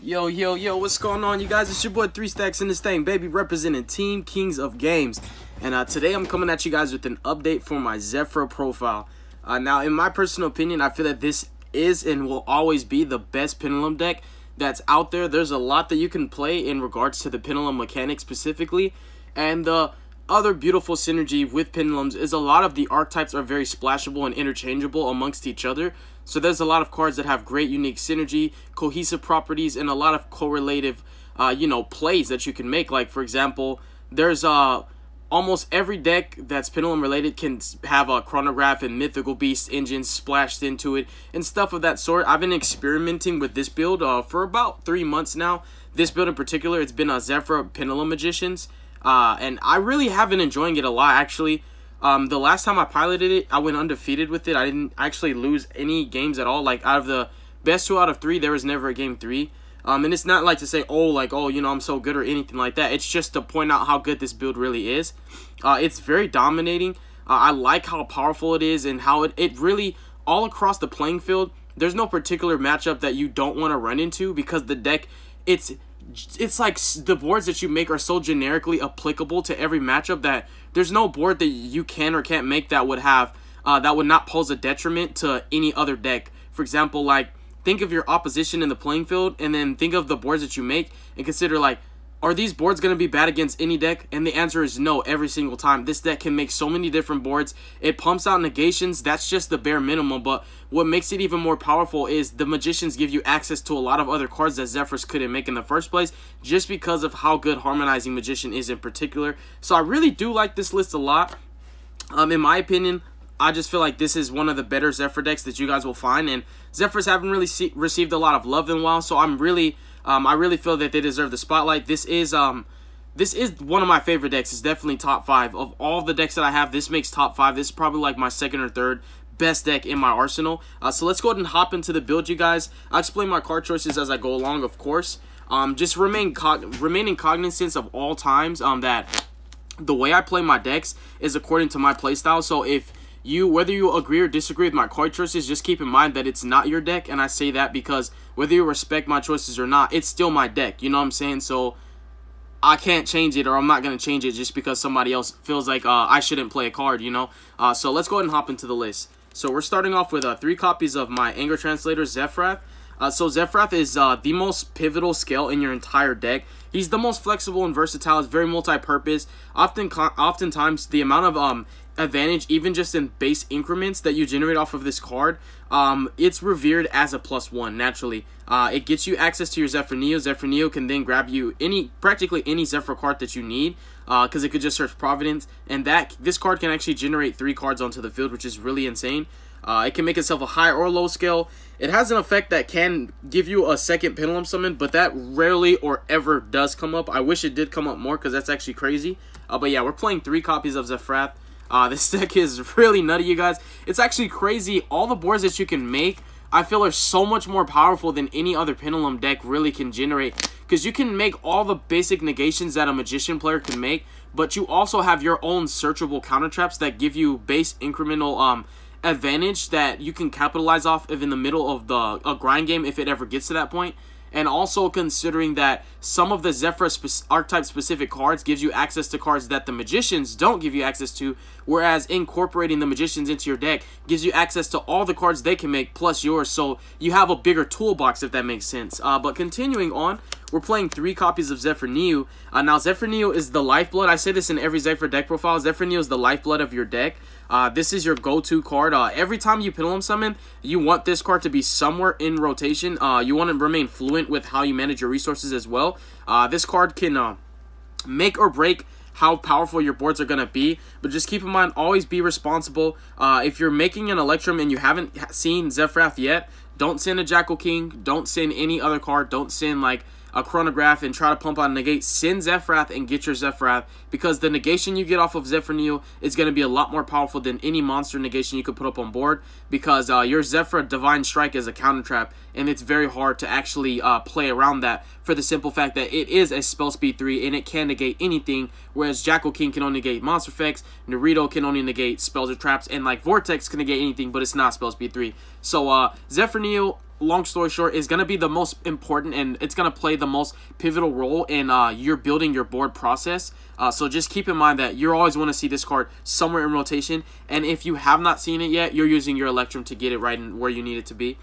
Yo, yo, yo, what's going on, you guys? It's your boy 3 Stacks in this thing, baby, representing Team Kings of Games. And today I'm coming at you guys with an update for my ZEFRA profile. Now, in my personal opinion, I feel that this is and will always be the best Pendulum deck that's out there. There's a lot that you can play in regards to the Pendulum mechanic specifically. And the other beautiful synergy with Pendulums is a lot of the archetypes are very splashable and interchangeable amongst each other. So there's a lot of cards that have great unique synergy, cohesive properties, and a lot of correlative, plays that you can make. Like, for example, there's almost every deck that's Pendulum related can have a Chronograph and Mythical Beast engines splashed into it and stuff of that sort. I've been experimenting with this build for about 3 months now. This build in particular, it's been a ZEFRA Pendulum Magicians, and I really have been enjoying it a lot, actually. The last time I piloted it, I went undefeated with it. I didn't actually lose any games at all. Like, out of the best 2 out of 3, there was never a game 3. And it's not like to say, oh, I'm so good or anything like that. It's just to point out how good this build really is. It's very dominating. I like how powerful it is and how it really, all across the playing field, there's no particular matchup that you don't want to run into because the deck, it's like the boards that you make are so generically applicable to every matchup that there's no board that you can or can't make that would have that would not pose a detriment to any other deck. For example, like, think of your opposition in the playing field and then think of the boards that you make and consider, like, are these boards going to be bad against any deck? And the answer is no every single time. This deck can make so many different boards. It pumps out negations. That's just the bare minimum. But what makes it even more powerful is the Magicians give you access to a lot of other cards that Zephyrs couldn't make in the first place just because of how good Harmonizing Magician is in particular. So I really do like this list a lot. In my opinion, I just feel like this is one of the better ZEFRA decks that you guys will find. And Zephyrs haven't really received a lot of love in a while. So I really feel that they deserve the spotlight. This is one of my favorite decks. It's definitely top 5 of all the decks that I have. This makes top 5. This is probably like my second or third best deck in my arsenal. So let's go ahead and hop into the build, you guys. I'll explain my card choices as I go along, of course. Just remaining cognizant of all times that the way I play my decks is according to my playstyle. So whether you agree or disagree with my card choices, just keep in mind that it's not your deck, and I say that because whether you respect my choices or not, it's still my deck, you know what I'm saying? So I can't change it, or I'm not going to change it just because somebody else feels like I shouldn't play a card, you know? So let's go ahead and hop into the list. So we're starting off with 3 copies of my Anger Translator, ZEFRA. So ZEFRA is the most pivotal scale in your entire deck. He's the most flexible and versatile. It's very multi-purpose. Oftentimes, the amount of advantage, even just in base increments that you generate off of this card, it's revered as a +1 naturally. It gets you access to your ZEFRA Neo. ZEFRA Neo can then grab you practically any ZEFRA card that you need, because it could just search Providence, and this card can actually generate 3 cards onto the field, which is really insane. It can make itself a high or low scale. It has an effect that can give you a second Pendulum summon, but that rarely or ever does come up. I wish it did come up more because that's actually crazy. But yeah, we're playing 3 copies of ZEFRA. This deck is really nutty, you guys. It's actually crazy. All the boards that you can make, I feel, are so much more powerful than any other Pendulum deck really can generate. Because you can make all the basic negations that a Magician player can make, but you also have your own searchable counter traps that give you base incremental advantage that you can capitalize off of in the middle of a grind game if it ever gets to that point. And also considering that some of the ZEFRA archetype specific cards gives you access to cards that the Magicians don't give you access to, whereas incorporating the Magicians into your deck gives you access to all the cards they can make plus yours, so you have a bigger toolbox, if that makes sense. But continuing on, we're playing 3 copies of ZEFRA Neo. Now, ZEFRA Neo is the lifeblood. I say this in every ZEFRA deck profile. ZEFRA Neo is the lifeblood of your deck. This is your go-to card. Every time you Pendulum summon, you want this card to be somewhere in rotation. You want to remain fluent with how you manage your resources as well. This card can make or break how powerful your boards are going to be, but just keep in mind, always be responsible. If you're making an Electrum and you haven't seen ZEFRA yet, don't send a Jackal King, don't send any other card, don't send like a Chronograph and try to pump out a negate. Send ZEFRA and get your ZEFRA, because the negation you get off of ZEFRA Neo is going to be a lot more powerful than any monster negation you could put up on board, because your ZEFRA Divine Strike is a counter trap, and it's very hard to actually play around that for the simple fact that it is a spell speed 3 and it can negate anything, whereas Jackal King can only negate monster effects, Naruto can only negate spells or traps, and like Vortex can negate anything, but it's not spell speed 3. So ZEFRA Neo, long story short, is going to be the most important, and it's going to play the most pivotal role in your building your board process. So just keep in mind that you always want to see this card somewhere in rotation, and if you have not seen it yet, you're using your Electrum to get it right in where you need it to be.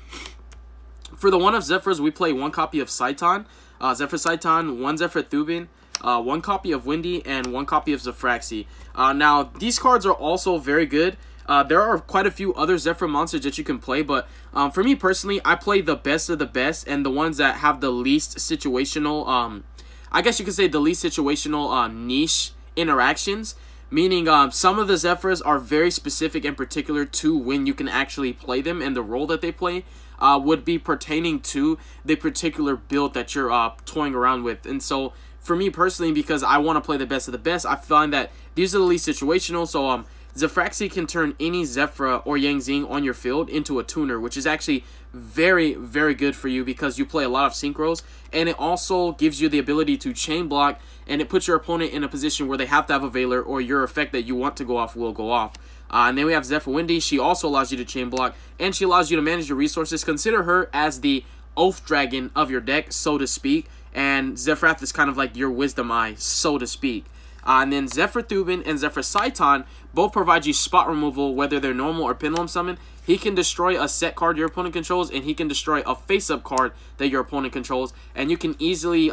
For the one of Zefras, we play 1 copy of Saitan, Zefra Saitan, 1 Zefra Thubin, 1 copy of Windy, and 1 copy of Zefraxi. Now, these cards are also very good. There are quite a few other Zefra monsters that you can play, but for me personally, I play the best of the best and the ones that have the least situational, I guess you could say the least situational niche interactions. Meaning some of the Zefras are very specific and particular to when you can actually play them, and the role that they play would be pertaining to the particular build that you're toying around with. And so for me personally, because I want to play the best of the best, I find that these are the least situational. So Zefraxi can turn any Zefra or Yang Zing on your field into a tuner, which is actually very, very good for you because you play a lot of synchros, and it also gives you the ability to chain block, and it puts your opponent in a position where they have to have a Veiler, or your effect that you want to go off will go off. And then we have Zefra Windy. She also allows you to chain block, and she allows you to manage your resources. Consider her as the Oath Dragon of your deck, so to speak, and Zefrath is kind of like your Wisdom Eye, so to speak. And then Zefra Thubin and Zefra Saitan both provide you spot removal, whether they're normal or pendulum summon. He can destroy a set card your opponent controls, and he can destroy a face-up card that your opponent controls. And you can easily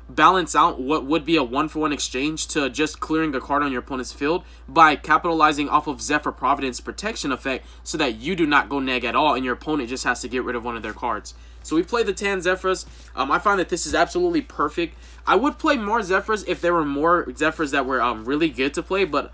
balance out what would be a 1-for-1 exchange to just clearing a card on your opponent's field by capitalizing off of Zefra Providence protection effect so that you do not go neg at all, and your opponent just has to get rid of one of their cards. So we play the Tan Zefras. I find that this is absolutely perfect. I would play more Zefras if there were more Zefras that were really good to play, but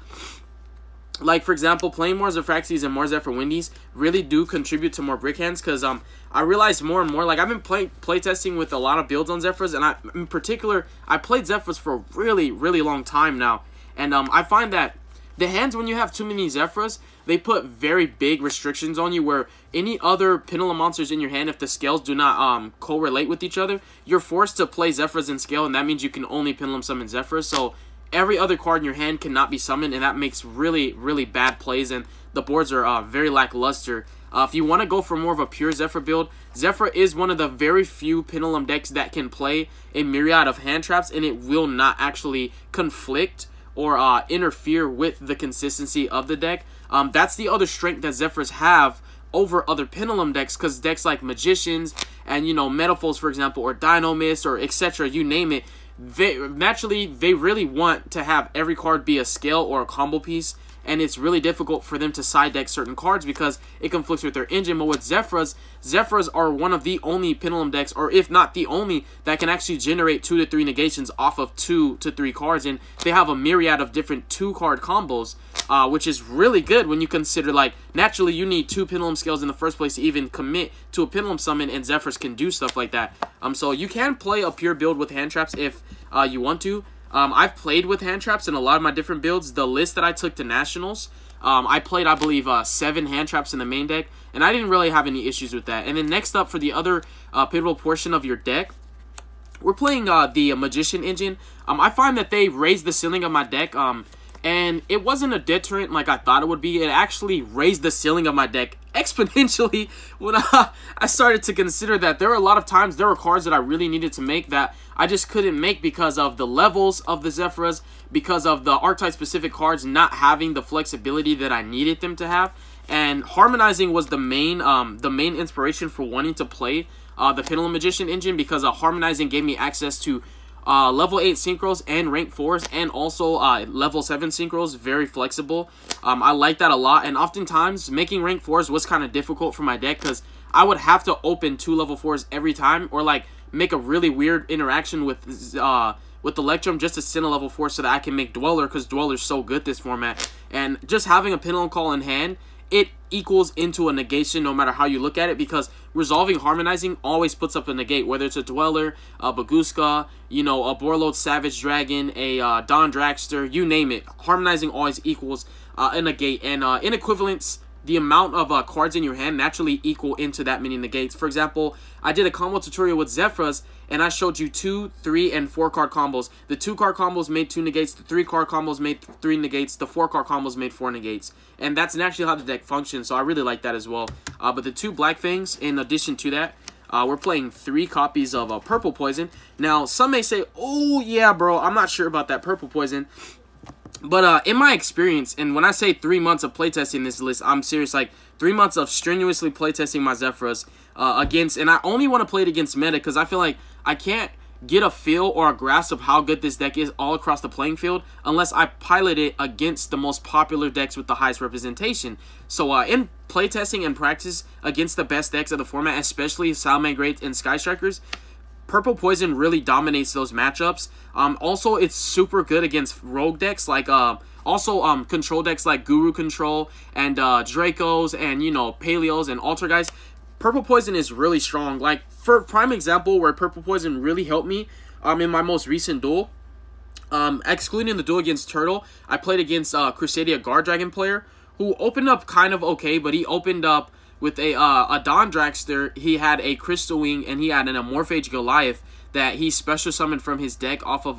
like, for example, playing more Zefraxis and more Zefra Windies really do contribute to more brick hands, because I realize more and more, like, I've been playtesting with a lot of builds on Zefras, and in particular, I played Zefras for a really, really long time now, and I find that the hands, when you have too many Zefras, they put very big restrictions on you, where any other Pendulum monsters in your hand, if the scales do not correlate with each other, you're forced to play Zefras in scale, and that means you can only Pendulum summon Zefras. So every other card in your hand cannot be summoned, and that makes really, really bad plays, and the boards are very lackluster. If you want to go for more of a pure Zefra build, Zefra is one of the very few Pendulum decks that can play a myriad of hand traps, and it will not actually conflict or interfere with the consistency of the deck. That's the other strength that Zefras have over other Pendulum decks, because decks like Magicians and, you know, Metaphors, for example, or Dynamist, or etc., you name it, they really want to have every card be a scale or a combo piece, and it's really difficult for them to side deck certain cards because it conflicts with their engine. But with Zefras, Zefras are one of the only Pendulum decks, or if not the only, that can actually generate 2 to 3 negations off of 2 to 3 cards, and they have a myriad of different 2-card combos, which is really good when you consider, like, naturally you need 2 Pendulum scales in the first place to even commit to a Pendulum summon, and Zefras can do stuff like that. So you can play a pure build with hand traps if you want to. I've played with hand traps in a lot of my different builds. The list that I took to Nationals, I played, I believe, 7 hand traps in the main deck, and I didn't really have any issues with that. And then next up, for the other pivotal portion of your deck, we're playing the Magician engine. I find that they raised the ceiling of my deck, and it wasn't a deterrent like I thought it would be. It actually raised the ceiling of my deck exponentially when I started to consider that there were a lot of times there were cards that I really needed to make that I just couldn't make because of the levels of the Zefras, because of the archetype specific cards not having the flexibility that I needed them to have. And harmonizing was the main inspiration for wanting to play the Pendulum Magician engine, because harmonizing gave me access to level 8 synchros and rank 4s, and also level 7 synchros, very flexible. I like that a lot, and oftentimes making rank 4s was kind of difficult for my deck because I would have to open 2 level 4s every time, or like make a really weird interaction with Electrum just to send a level 4 so that I can make Dweller, because Dweller's so good this format. And just having a Pendulum Call in hand, it equals into a negation no matter how you look at it, because resolving harmonizing always puts up a negate, whether it's a Dweller, a Baguska, you know, a Borload Savage Dragon, a Don Dragster, you name it. Harmonizing always equals a negate, and in equivalence, the amount of cards in your hand naturally equal into that many negates. For example, I did a combo tutorial with ZEFRAs, and I showed you 2, 3, and 4 card combos. The 2 card combos made 2 negates, the 3 card combos made 3 negates, the 4 card combos made 4 negates. And that's naturally how the deck functions, so I really like that as well. But the 2 Black Fangs, in addition to that, we're playing 3 copies of Purple Poison. Now, some may say, oh yeah bro, I'm not sure about that Purple Poison. But in my experience, and when I say 3 months of playtesting this list, I'm serious. Like 3 months of strenuously playtesting my ZEFRAs against, and I only want to play it against meta because I feel like I can't get a feel or a grasp of how good this deck is all across the playing field unless I pilot it against the most popular decks with the highest representation. So in playtesting and practice against the best decks of the format, especially Salamander Greats and Sky Strikers, Purple Poison really dominates those matchups. Also, it's super good against rogue decks like control decks like Guru Control and Dracos and, you know, Paleos and Alter Guys. Purple Poison is really strong. Like, for prime example where Purple Poison really helped me in my most recent duel, excluding the duel against Turtle, I played against Crusadia Guard Dragon player who opened up kind of okay, but he opened up with a Don Dragster. He had a Crystal Wing, and he had an Amorphage Goliath that he special summoned from his deck off of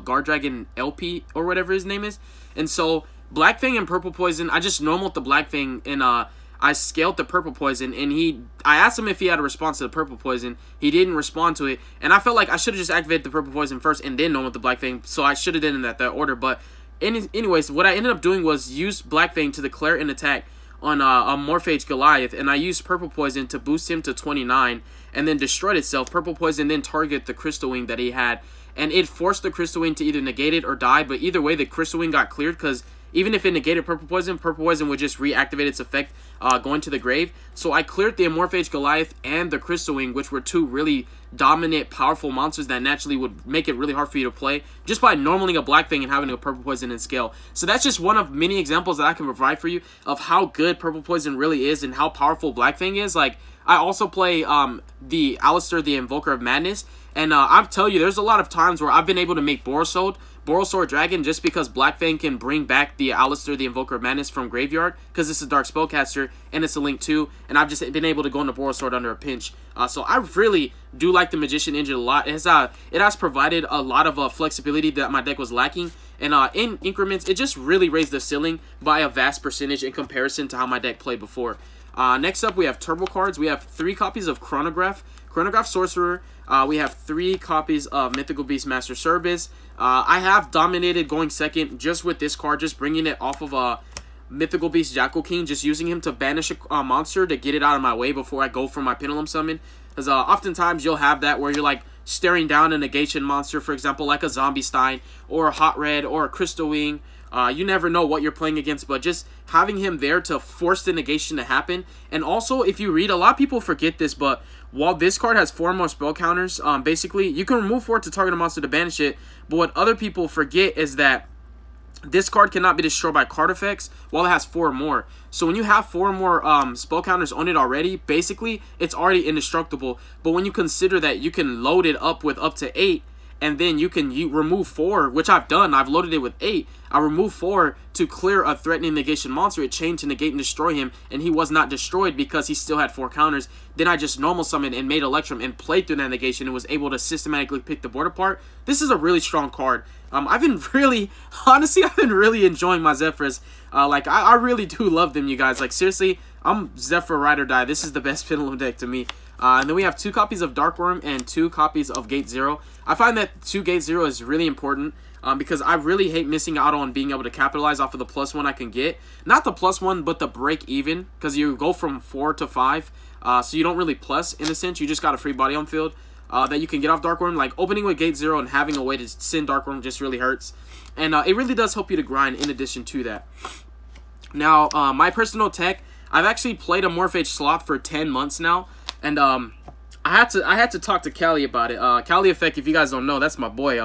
Guard Dragon LP or whatever his name is. And so Black Fang and Purple Poison, I just normaled the Black Fang, and I scaled the Purple Poison, and I asked him if he had a response to the Purple Poison. He didn't respond to it, and I felt like I should have just activated the Purple Poison first and then normaled the Black Fang, so I should have done it in that order. But anyways, what I ended up doing was use Black Fang to declare an attack on a Morphage Goliath, and I used Purple Poison to boost him to 29 and then destroyed itself. Purple Poison then targeted the Crystal Wing that he had, and it forced the Crystal Wing to either negate it or die, but either way the Crystal Wing got cleared because even if it negated Purple Poison would just reactivate its effect going to the grave. So I cleared the Amorphage Goliath and the Crystal Wing, which were 2 really dominant, powerful monsters that naturally would make it really hard for you to play just by normaling a Black Fang and having a Purple Poison in scale. So that's just one of many examples that I can provide for you of how good Purple Poison really is and how powerful Black Fang is. Like, I also play the Alistair, the Invoker of Madness, and I'll tell you, there's a lot of times where I've been able to make Borosword Dragon just because Black Fang can bring back the Alistair, the Invoker of Madness from Graveyard, because it's a Dark Spellcaster and it's a Link 2, and I've just been able to go into Borosword under a pinch. So I really do like the Magician engine a lot. It has provided a lot of flexibility that my deck was lacking, and in increments, it just really raised the ceiling by a vast percentage in comparison to how my deck played before. Next up, we have Turbo cards. We have 3 copies of Chronograph Sorcerer. We have 3 copies of Mythical Beastmaster Cerberus. I have dominated going second just with this card, just bringing it off of Mythical Beast Jackal King, just using him to banish a monster to get it out of my way before I go for my Pendulum Summon. Because oftentimes you'll have that where you're like staring down a negation monster, for example, like a Zombie Stein or a Hot Red or a Crystal Wing. You never know what you're playing against, but just having him there to force the negation to happen. And also, if you read, a lot of people forget this, but while this card has 4 more spell counters, basically, you can remove 4 to target a monster to banish it, but what other people forget is that this card cannot be destroyed by card effects while it has 4 more. So when you have 4 more spell counters on it already, basically, it's already indestructible. But when you consider that you can load it up with up to 8, and then you remove 4, which I've done. I've loaded it with 8. I removed 4 to clear a threatening negation monster. It changed to negate and destroy him, and he was not destroyed because he still had 4 counters. Then I just normal summoned and made Electrum and played through that negation and was able to systematically pick the board apart. This is a really strong card. I've been really enjoying my ZEFRAs. Like, I really do love them, you guys. Like, seriously, I'm ZEFRA Ride or Die. This is the best Pendulum deck to me. And then we have 2 copies of Dark Worm and 2 copies of Gate Zero. I find that 2 Gate Zero is really important because I really hate missing out on being able to capitalize off of the +1 I can get. Not the +1, but the break even, because you go from 4 to 5. So you don't really plus, in a sense. You just got a free body on field that you can get off Dark Worm. Like, opening with Gate Zero and having a way to send Dark Worm just really hurts. And it really does help you to grind in addition to that. Now, my personal tech, I've actually played a Morphage Sloth for 10 months now. And I had to talk to Callie about it. Callie Effect, if you guys don't know, that's my boy.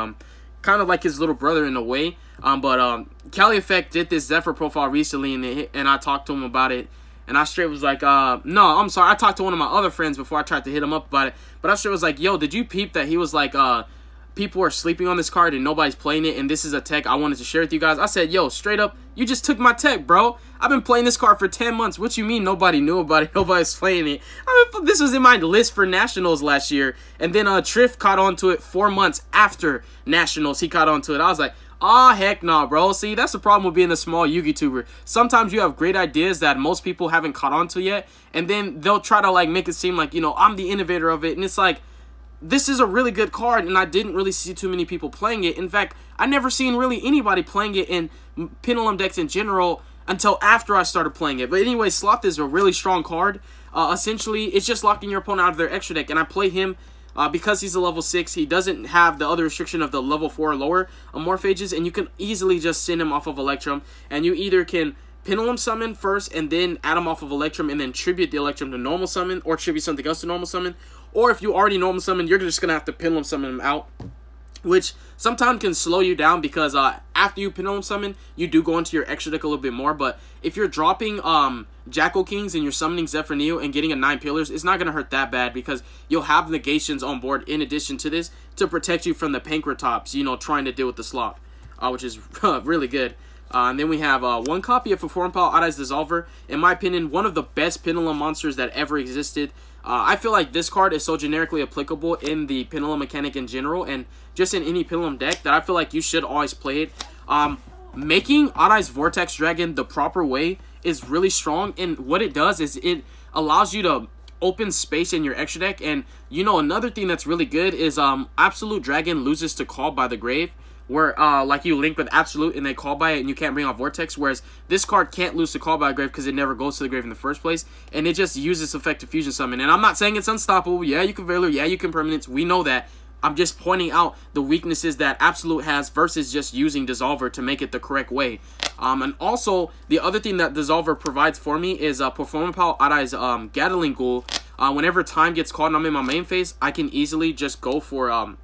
Kind of like his little brother in a way. But Callie Effect did this ZEFRA profile recently, and I talked to him about it. And I straight was like, no, I'm sorry. I talked to one of my other friends before I tried to hit him up about it. But I straight was like, yo, did you peep that he was like, people are sleeping on this card and nobody's playing it, and this is a tech I wanted to share with you guys. I said, yo, straight up, you just took my tech, bro. I've been playing this card for 10 months. What you mean nobody knew about it? Nobody's playing it. This was in my list for Nationals last year, and then Triff caught on to it 4 months after Nationals. He caught on to it. I was like, oh, heck no, bro. See, that's the problem with being a small YouTuber. Sometimes you have great ideas that most people haven't caught on to yet, and then they'll try to, like, make it seem like, you know, I'm the innovator of it, and it's like, this is a really good card, and I didn't really see too many people playing it. In fact, I never seen really anybody playing it in Pendulum decks in general until after I started playing it. But anyway, Sloth is a really strong card. Essentially, it's just locking your opponent out of their extra deck, and I play him because he's a level 6. He doesn't have the other restriction of the level 4 or lower Morphages, and you can easily just send him off of Electrum, and you either can Pendulum summon first and then add him off of Electrum and then tribute the Electrum to normal summon, or tribute something else to normal summon. Or if you already normal summon, you're just going to have to Pendulum summon him out, which sometimes can slow you down because after you Pendulum summon, you do go into your extra deck a little bit more. But if you're dropping Jackal Kings and you're summoning ZEFRA Neo and getting a 9 Pillars, it's not going to hurt that bad because you'll have negations on board in addition to this to protect you from the Pankratops, you know, trying to deal with the Sloth, which is really good. And then we have one copy of Perform Pal Odd Eyes Dissolver. In my opinion, one of the best Pendulum monsters that ever existed. I feel like this card is so generically applicable in the Pendulum mechanic in general and just in any Pendulum deck that I feel like you should always play it. Making Odd Eyes Vortex Dragon the proper way is really strong, and what it does is it allows you to open space in your extra deck. And you know, another thing that's really good is Absolute Dragon loses to Call by the Grave, where like you link with Absolute and they call by it and you can't bring out Vortex, whereas this card can't lose to Call by the Grave because it never goes to the grave in the first place, and it just uses effective fusion summon. And I'm not saying it's unstoppable. Yeah, you can Veiler, yeah, you can Permanence, we know that. I'm just pointing out the weaknesses that Absolute has versus just using Dissolver to make it the correct way. And also, the other thing that Dissolver provides for me is Performance Power Odd Eyes Gatling Ghoul. Whenever time gets caught and I'm in my main phase, I can easily just go for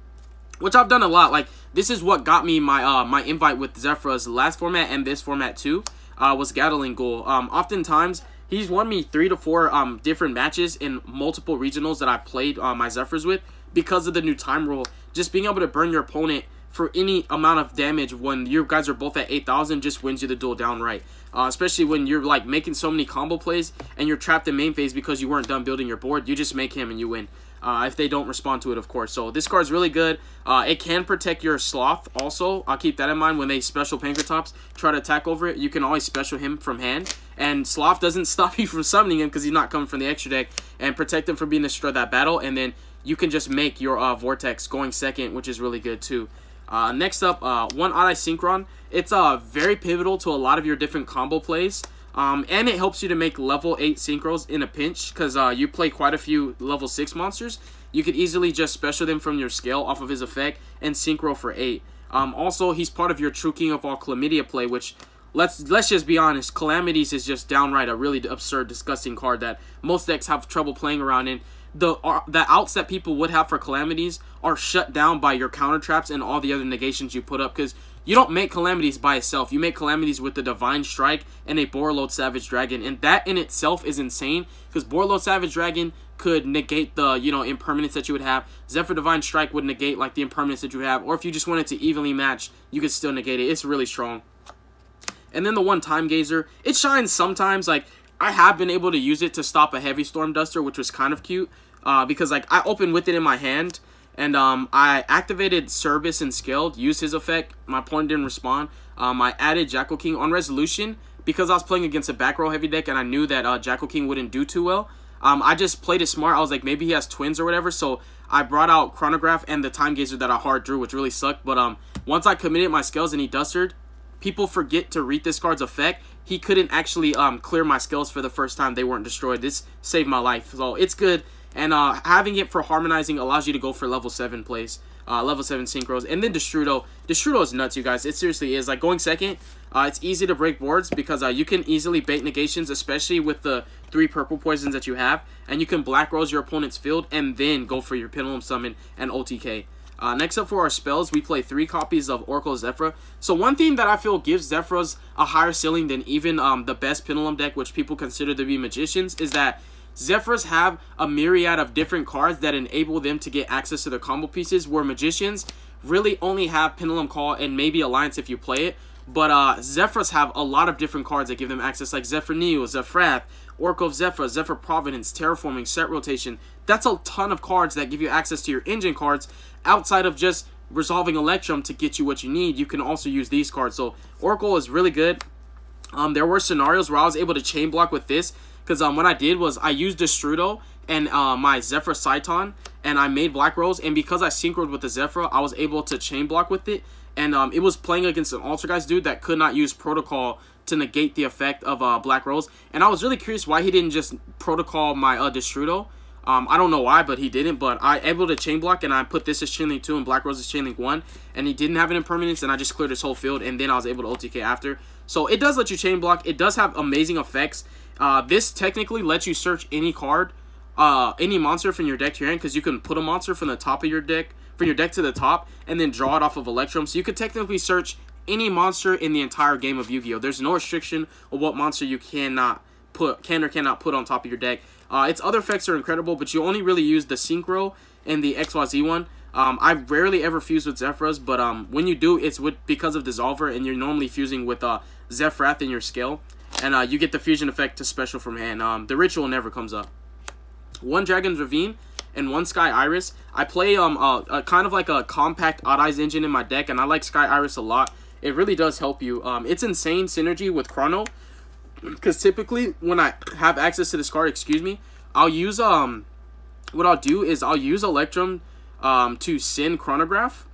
which I've done a lot. Like, this is what got me my my invite with ZEFRA's last format and this format too, was Gatling Ghoul. Oftentimes, he's won me 3 to 4 different matches in multiple regionals that I played my ZEFRAs with because of the new time rule. Just being able to burn your opponent for any amount of damage when you guys are both at 8,000 just wins you the duel downright. Especially when you're like making so many combo plays and you're trapped in main phase because you weren't done building your board. You just make him and you win. If they don't respond to it, of course. So this card's really good. It can protect your Sloth also. I'll keep that in mind when they special Pankratops try to attack over it. You can always special him from hand. And Sloth doesn't stop you from summoning him because he's not coming from the extra deck, and protect him from being destroyed that battle. And then you can just make your Vortex going second, which is really good too. Next up, one Odd Eye Synchron. It's very pivotal to a lot of your different combo plays. And it helps you to make level 8 synchros in a pinch because you play quite a few level 6 monsters. You could easily just special them from your scale off of his effect and synchro for 8. Also, he's part of your True King of all Chlamydia play, which, let's just be honest, Calamities is just downright a really absurd, disgusting card that most decks have trouble playing around in. The outs that people would have for Calamities are shut down by your counter traps and all the other negations you put up, because you don't make Calamities by itself. You make Calamities with the Divine Strike and a Borreload Savage Dragon, and that in itself is insane because Borreload Savage Dragon could negate the, you know, impermanence that you would have. ZEFRA Divine Strike would negate like the impermanence that you have, or if you just wanted to evenly match, you could still negate it. It's really strong. And then the one Time Gazer, it shines sometimes. Like, I have been able to use it to stop a Heavy Storm Duster, which was kind of cute because like I opened with it in my hand. And I activated Service and Scaled, used his effect. My opponent didn't respond. I added Jackal King on resolution because I was playing against a back row heavy deck and I knew that Jackal King wouldn't do too well. I just played it smart. I was like, maybe he has twins or whatever. So I brought out Chronograph and the Time Gazer that I hard drew, which really sucked. But once I committed my scales and he dustered, people forget to read this card's effect. He couldn't actually clear my scales for the first time. They weren't destroyed. This saved my life. So it's good. And having it for harmonizing allows you to go for level 7 plays, level 7 synchros. And then Destrudo. Destrudo is nuts, you guys. It seriously is. Like, going second, it's easy to break boards because you can easily bait negations, especially with the 3 purple poisons that you have. And you can Black Rose your opponent's field and then go for your Pendulum Summon and OTK. Next up for our spells, we play 3 copies of Oracle ZEFRA. So one thing that I feel gives ZEFRAs a higher ceiling than even the best Pendulum deck, which people consider to be Magicians, is that ZEFRAs have a myriad of different cards that enable them to get access to their combo pieces, where Magicians, really only have Pendulum Call and maybe Alliance if you play it. But ZEFRAs have a lot of different cards that give them access, like ZEFRA Neo, ZEFRA, Oracle of ZEFRA, ZEFRA Providence, Terraforming, Set Rotation. That's a ton of cards that give you access to your engine cards outside of just resolving Electrum to get you what you need. You can also use these cards. So Oracle is really good. There were scenarios where I was able to chain block with this, because what I did was I used Destrudo and my ZEFRA Cyton, and I made Black Rose, and because I synchroned with the ZEFRA, I was able to chain block with it, and it was playing against an Altergeist dude that could not use Protocol to negate the effect of Black Rose, and I was really curious why he didn't just Protocol my Destrudo. I don't know why, but he didn't. But I able to chain block, and I put this as chain link 2 and Black Rose as chain link 1, and he didn't have an impermanence, and I just cleared his whole field, and then I was able to OTK after. So it does let you chain block. It does have amazing effects. This technically lets you search any card, any monster from your deck to your hand, because you can put a monster from the top of your deck, from your deck to the top, and then draw it off of Electrum. So you could technically search any monster in the entire game of Yu-Gi-Oh! There's no restriction of what monster you can or cannot put on top of your deck. Its other effects are incredible, but you only really use the Synchro and the XYZ one. I rarely ever fuse with ZEFRAs, but when you do, it's because of Dissolver, and you're normally fusing with ZEFRAth in your scale, and you get the fusion effect to special from hand. The Ritual never comes up. 1 Dragon's Ravine and 1 Sky Iris. I play kind of like a compact Odd Eyes engine in my deck, and I like Sky Iris a lot. It really does help you. It's insane synergy with Chrono, because typically when I have access to this card, I'll use what I'll do is I'll use Electrum to send Chronograph.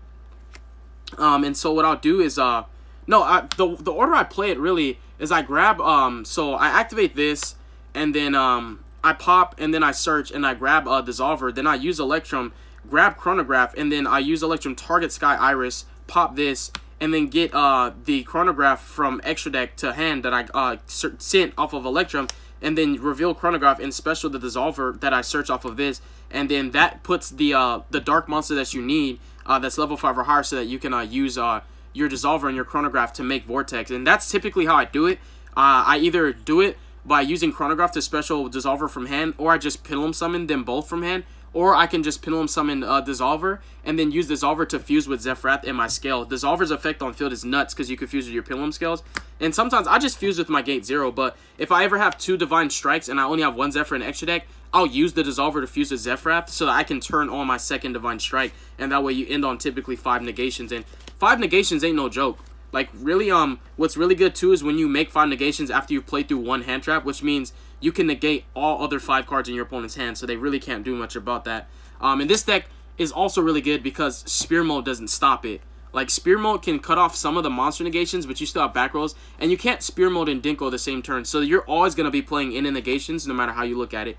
And so what I'll do is the order I play it really is I grab so I activate this, and then I pop, and then I search, and I grab Dissolver, then I use Electrum, grab Chronograph, and then I use Electrum target Sky Iris, pop this, and then get the Chronograph from extra deck to hand that I sent off of Electrum, and then reveal Chronograph and special the Dissolver that I search off of this, and then that puts the dark monster that you need that's level 5 or higher, so that you can use your Dissolver and your Chronograph to make Vortex. And that's typically how I do it. I either do it by using Chronograph to special Dissolver from hand, or I just Pendulum summon them both from hand, or I can just Pendulum summon Dissolver and then use Dissolver to fuse with ZEFRAth in my scale. Dissolver's effect on field is nuts, because you can fuse with your Pendulum scales. And sometimes I just fuse with my Gate 0, but if I ever have 2 Divine Strikes and I only have 1 ZEFRA in extra deck, I'll use the Dissolver to fuse with ZEFRAth so that I can turn on my 2nd Divine Strike, and that way you end on typically 5 negations. And 5 negations ain't no joke. Like, really, what's really good too is when you make 5 negations after you play through 1 hand trap, which means you can negate all other 5 cards in your opponent's hand, so they really can't do much about that. And this deck is also really good because Spear Mode doesn't stop it. Like, Spear Mode can cut off some of the monster negations, but you still have back rolls, and you can't Spear Mode and Dinko the same turn, so you're always going to be playing in negations no matter how you look at it.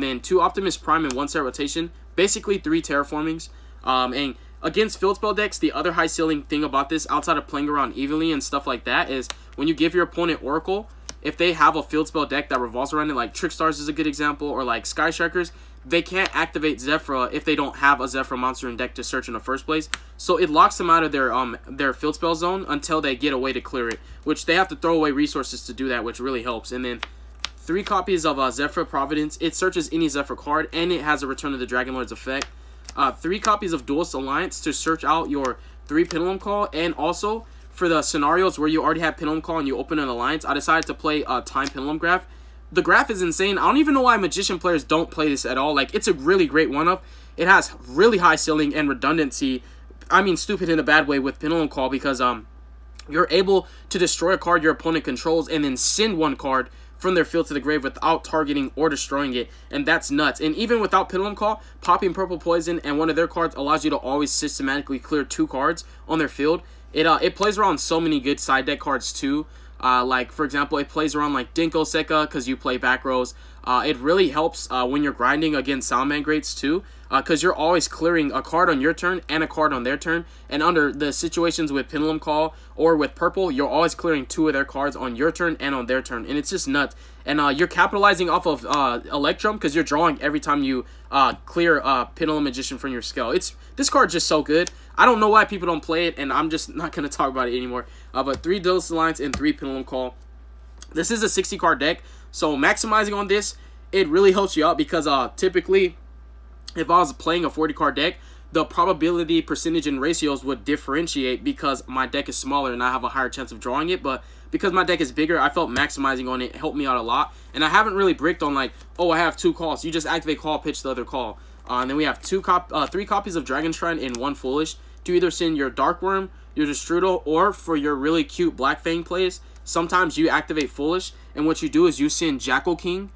Then 2 Optimus Prime and 1 Set Rotation, basically 3 Terraformings. And against field spell decks, the other high ceiling thing about this, outside of playing around evenly and stuff like that, is when you give your opponent Oracle, if they have a field spell deck that revolves around it, like Trickstars is a good example, or like Sky Strikers, they can't activate ZEFRA if they don't have a ZEFRA monster in deck to search in the first place. So it locks them out of their field spell zone until they get a way to clear it, which they have to throw away resources to do that, which really helps. And then 3 copies of ZEFRA Providence. It searches any ZEFRA card, and it has a Return of the Dragon Lord's effect. 3 copies of Duelist Alliance to search out your 3 Pendulum Call, and also for the scenarios where you already have Pendulum Call and you open an Alliance, I decided to play Time Pendulum Graph. The graph is insane. I don't even know why Magician players don't play this at all. Like, it's a really great one-up. It has really high ceiling and redundancy. I mean, stupid in a bad way with Pendulum Call, because you're able to destroy a card your opponent controls and then send 1 card from their field to the grave without targeting or destroying it, and that's nuts. And even without Pendulum Call, popping Purple Poison and one of their cards allows you to always systematically clear 2 cards on their field. It plays around so many good side deck cards too. Like, for example, it plays around like Dinko Sekka because you play back rows. It really helps when you're grinding against Soundman Greats too, because you're always clearing a card on your turn and a card on their turn. And under the situations with Pendulum Call or with Purple, you're always clearing 2 of their cards on your turn and on their turn. And it's just nuts. And you're capitalizing off of Electrum because you're drawing every time you clear Pendulum Magician from your scale. This card's just so good. I don't know why people don't play it, and I'm just not going to talk about it anymore. But 3 Duelist Alliance and 3 Pendulum Call. This is a 60-card deck, so maximizing on this, it really helps you out because typically, if I was playing a 40-card deck, the probability, percentage, and ratios would differentiate because my deck is smaller and I have a higher chance of drawing it. But because my deck is bigger, I felt maximizing on it helped me out a lot. And I haven't really bricked on like, oh, I have 2 calls. You just activate call, pitch the other call. And then we have 3 copies of Dragon Shrine and 1 Foolish to either send your Dark Worm, your Destrudel, or for your really cute Black Fang plays. Sometimes you activate Foolish, and what you do is you send Jackal King,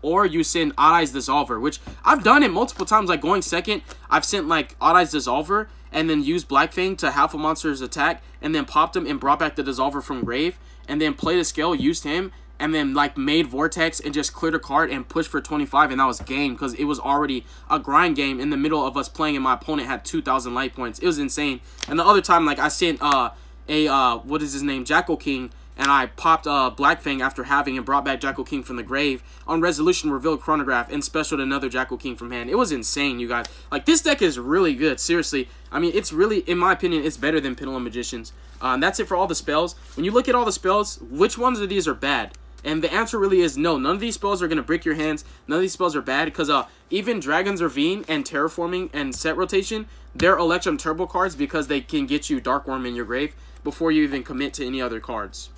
or you send Odd Eyes Dissolver, which I've done it multiple times. Like going second, I've sent like Odd Eyes Dissolver and then used Black Fang to half a monster's attack and then popped him and brought back the Dissolver from grave and then played a scale, used him, and then like made Vortex and just cleared a card and pushed for 25, and that was game because it was already a grind game in the middle of us playing and my opponent had 2,000 life points. It was insane. And the other time, like I sent what is his name, Jackal King, and I popped Black Fang after having and brought back Jackal King from the grave. On resolution, revealed Chronograph and specialed another Jackal King from hand. It was insane, you guys. Like, this deck is really good, seriously. I mean, it's really, in my opinion, it's better than Pendulum Magicians. And that's it for all the spells. When you look at all the spells, which ones of these are bad? And the answer really is no. None of these spells are going to break your hands. None of these spells are bad because even Dragon's Ravine and Terraforming and Set Rotation, they're Electrum Turbo cards because they can get you Dark Worm in your grave before you even commit to any other cards.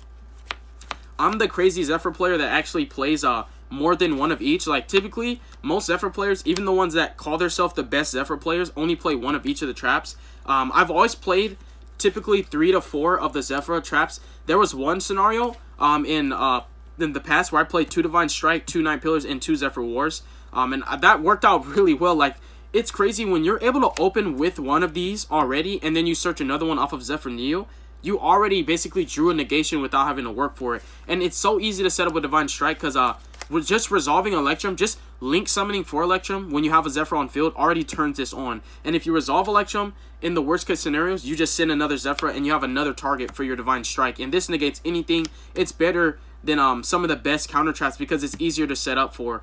I'm the crazy ZEFRA player that actually plays more than one of each. Like, typically, most ZEFRA players, even the ones that call themselves the best ZEFRA players, only play one of each of the traps. I've always played typically 3 to 4 of the ZEFRA traps. There was one scenario in the past where I played 2 Divine Strike, 2 Nine Pillars, and 2 ZEFRA Wars. And that worked out really well. Like, it's crazy when you're able to open with one of these already, and then you search another one off of ZEFRA Neo. You already basically drew a negation without having to work for it. And it's so easy to set up a Divine Strike because with just resolving Electrum, just link summoning for Electrum when you have a ZEFRA on field already turns this on. And if you resolve Electrum, in the worst case scenarios, you just send another ZEFRA and you have another target for your Divine Strike. And this negates anything. It's better than some of the best counter traps because it's easier to set up for.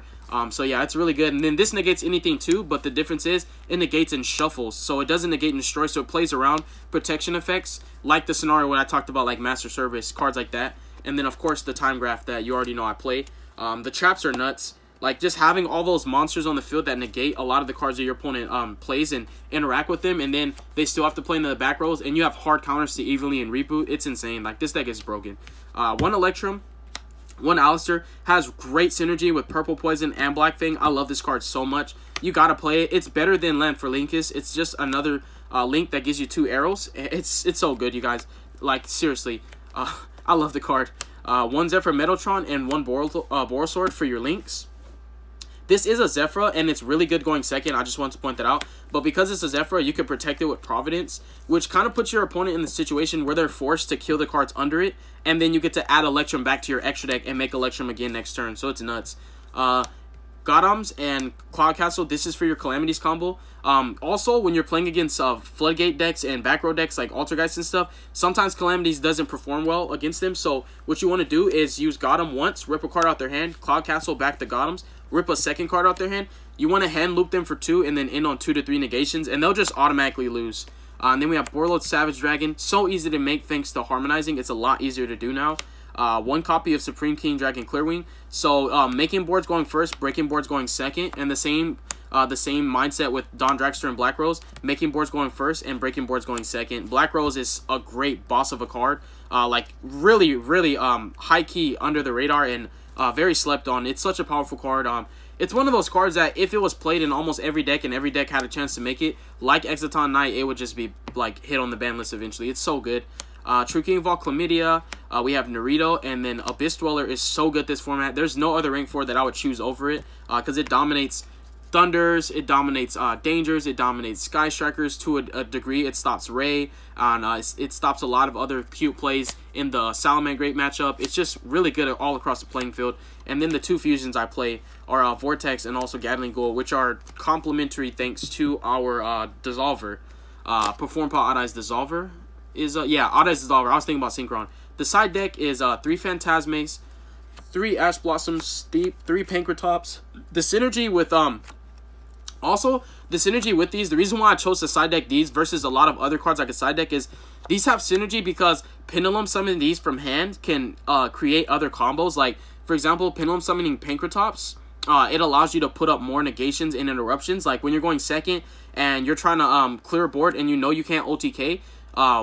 So yeah, it's really good. And then this negates anything too, but the difference is it negates and shuffles. So it doesn't negate and destroy, so it plays around protection effects, like the scenario when I talked about like Master Service, cards like that. And then of course the Time Graph that you already know I play. The traps are nuts. Like, just having all those monsters on the field that negate a lot of the cards that your opponent plays and interact with them, and then they still have to play in the back rows, and you have hard counters to evenly and reboot. It's insane. Like, this deck is broken. 1 Electrum, 1 Alistair has great synergy with Purple Poison and Black Fang. I love this card so much. You gotta play it. It's better than Land for Linkus. It's just another link that gives you 2 arrows. It's so good, you guys. Like, seriously. I love the card. 1 ZEFRA Metaltron and 1 Borosword for your links. This is a ZEFRA, and it's really good going second. I just wanted to point that out. But because it's a ZEFRA, you can protect it with Providence, which kind of puts your opponent in the situation where they're forced to kill the cards under it, and then you get to add Electrum back to your extra deck and make Electrum again next turn. So it's nuts. Gothams and Cloud Castle, this is for your Calamities combo. Also, when you're playing against Floodgate decks and back row decks like Altergeist and stuff, sometimes Calamities doesn't perform well against them. So what you want to do is use Gotham once, rip a card out their hand, Cloud Castle back to Gothams, rip a second card out their hand. You want to hand loop them for 2 and then end on 2 to 3 negations, and they'll just automatically lose. And then we have Borlode Savage Dragon. So easy to make thanks to harmonizing. It's a lot easier to do now. 1 copy of Supreme King Dragon Clearwing. So making boards going first, breaking boards going second, and the same mindset with Don Dragster and Black Rose. Making boards going first and breaking boards going second. Black Rose is a great boss of a card. Like really high key under the radar and very slept on. It's such a powerful card. It's one of those cards that if it was played in almost every deck and every deck had a chance to make it, like Exciton Knight, it would just be like hit on the ban list eventually. It's so good. True King of all Chlamydia, we have Naruto, and then Abyss Dweller is so good this format. There's no other rank 4 that I would choose over it because it dominates Thunders, it dominates Dangers, it dominates Sky Strikers to a degree. It stops Ray, and it stops a lot of other cute plays in the Salaman Great matchup. It's just really good all across the playing field. And then the 2 fusions I play are Vortex and also Gatling Ghoul, which are complementary thanks to our Dissolver. Perform Power Odd Eyes Dissolver is, yeah, Odd Eyes Dissolver. I was thinking about Synchron. The side deck is 3 Phantasmes, 3 Ash Blossoms Steep, 3 Pankratops. The synergy with, also, the synergy with these, the reason why I chose to side deck these versus a lot of other cards I could side deck is these have synergy because Pendulum summoning these from hand can create other combos. Like, for example, Pendulum summoning Pankratops it allows you to put up more negations and interruptions. Like when you're going second and you're trying to clear a board and you know you can't OTK,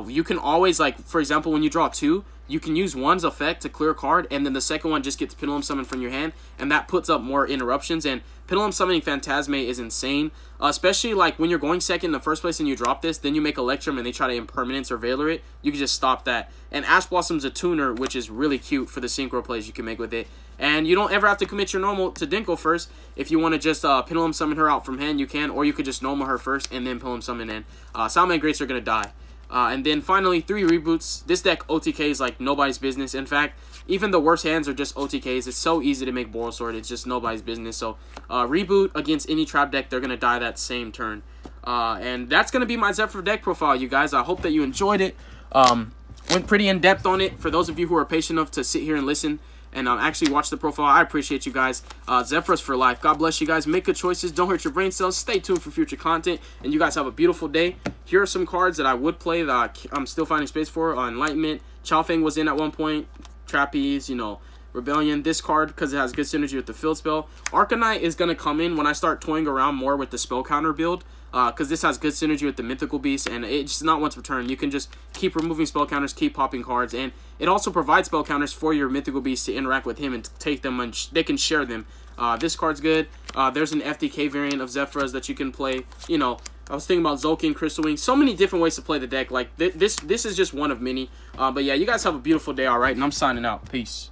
you can always, like, for example, when you draw 2, you can use one's effect to clear a card, and then the second one just gets Pendulum Summoned from your hand, and that puts up more interruptions. And Pendulum Summoning Phantasme is insane, especially like when you're going second in the first place and you drop this, then you make Electrum and they try to Impermanence or Veiler it, you can just stop that. And Ash Blossom's a tuner, which is really cute for the synchro plays you can make with it. And you don't ever have to commit your normal to Dinko first. If you want to just Pendulum Summon her out from hand, you can, or you could just normal her first and then Pendulum Summon in. Salamander Greats are going to die. And then finally, 3 reboots. This deck OTKs like nobody's business. In fact, even the worst hands are just OTKs. It's so easy to make Boral Sword. It's just nobody's business. So, reboot against any trap deck, they're going to die that same turn. And that's going to be my ZEFRA deck profile, you guys. I hope that you enjoyed it. Went pretty in-depth on it. For those of you who are patient enough to sit here and listen and actually watch the profile, I appreciate you guys. ZEFRA's for life. God bless you guys. Make good choices. Don't hurt your brain cells. Stay tuned for future content. And you guys have a beautiful day. Here are some cards that I would play that I'm still finding space for. Enlightenment. Chaofeng was in at one point. Trapeze, you know, Rebellion. This card, because it has good synergy with the field spell. Arcanite is going to come in when I start toying around more with the spell counter build. Because this has good synergy with the Mythical Beast, and it's not once per turn. You can just keep removing spell counters, keep popping cards, and it also provides spell counters for your Mythical Beast to interact with him and take them, and they can share them. This card's good. There's an FDK variant of Zefras that you can play. You know, I was thinking about Zolkin, Crystal Wing. So many different ways to play the deck. Like, this is just one of many. But yeah, you guys have a beautiful day, all right? And I'm signing out. Peace.